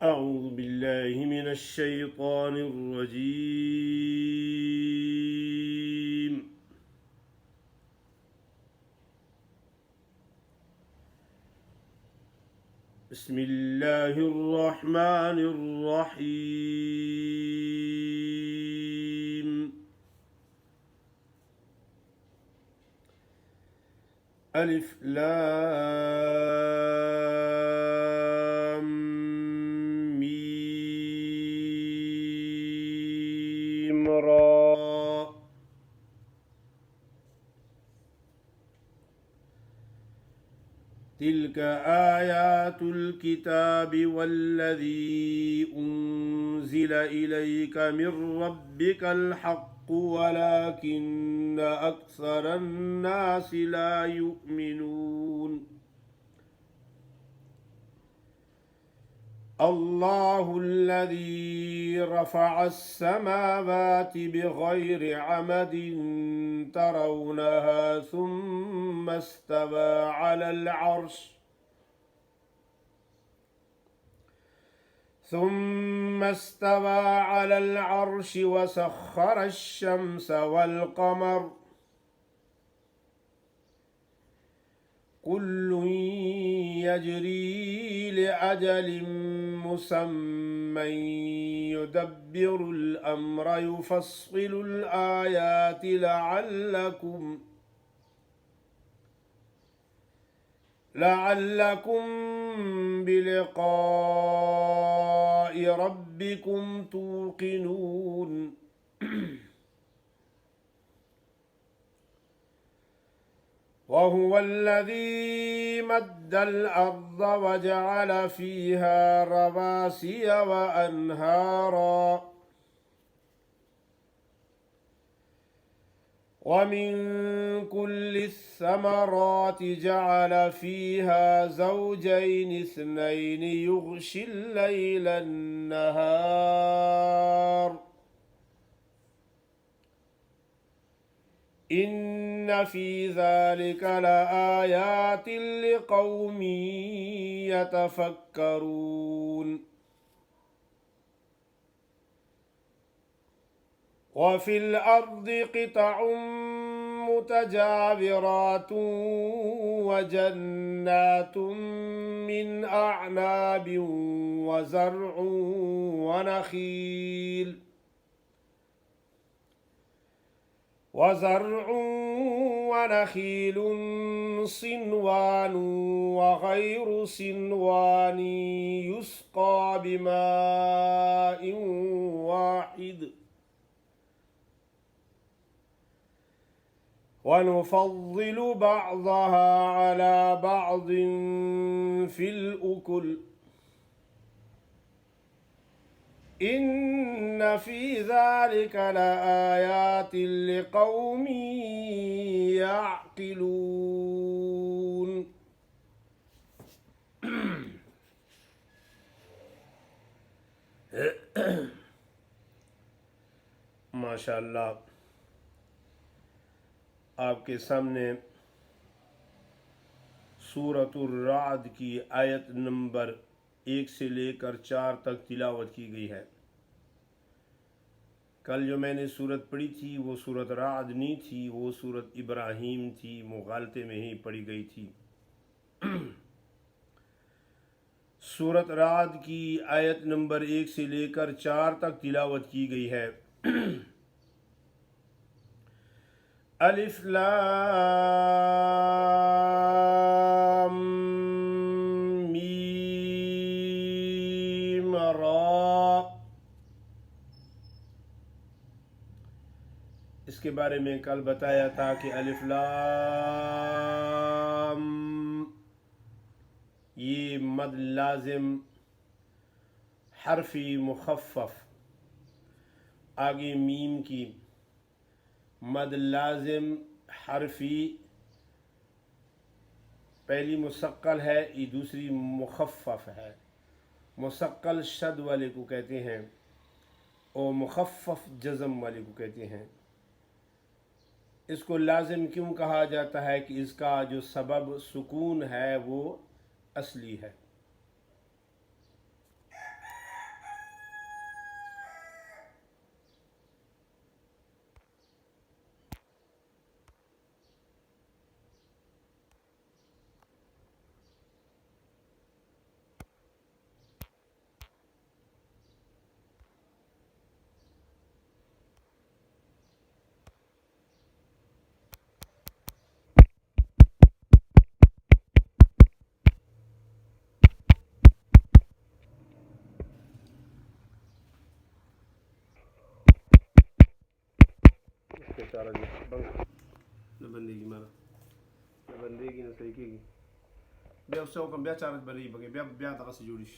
أعوذ بالله من الشيطان الرجيم. بسم الله الرحمن الرحيم. ألف لام ميم را. تلك آيات الكتاب والذي أنزل إليك من ربك الحق ولكن أكثر الناس لا يؤمنون. الله الذي رفع السماوات بغير عمد ترونها ثم استوى على العرش وسخر الشمس والقمر كل يجري لأجل مسمى يدبر الأمر يفصل الآيات لعلكم بلقاء ربكم توقنون. وهو الذي مد الأرض وجعل فيها رواسي وأنهارا ومن كل الثمرات جعل فيها زوجين اثنين يغشي الليل النهار إن في ذلك لآيات لقوم يتفكرون. وفي الأرض قطع متجاورات وجنات من أعناب وزرع ونخيل صنوان وغير صنوان يسقى بماء واحد ونفضل بعضها على بعض في الأكل إن في ذلك لآيات لقوم يعقلون. माशाअल्लाह आपके सामने सूरतुर राद की आयत नंबर 1 से लेकर 4 तक तिलावत की गई है। कल जो मैंने सूरत पढ़ी थी वो सूरत राद नहीं थी, वो सूरत इब्राहीम थी, मुगालते में ही पढ़ी गई थी। सूरत राद की आयत नंबर 1 से लेकर 4 तक तिलावत की गई है। अलिफ लाम मीम रा। इसके बारे में कल बताया था कि अलिफ लाम ये मद लाजिम हरफी मुखफ़फ़, आगे मीम की मद लाजिम हरफी, पहली मुसक्कल है, ये दूसरी मुखफ़फ़ है। मुसक्कल शद वाले को कहते हैं और मुखफ़फ़ जज़म वाले को कहते हैं। इसको लाजिम क्यों कहा जाता है कि इसका जो सबब सुकून है वो असली है। cara di bang na bandigi mara na bandigi na sai kiki biya so kan biya cara bari bagi biya biya ta kasi julish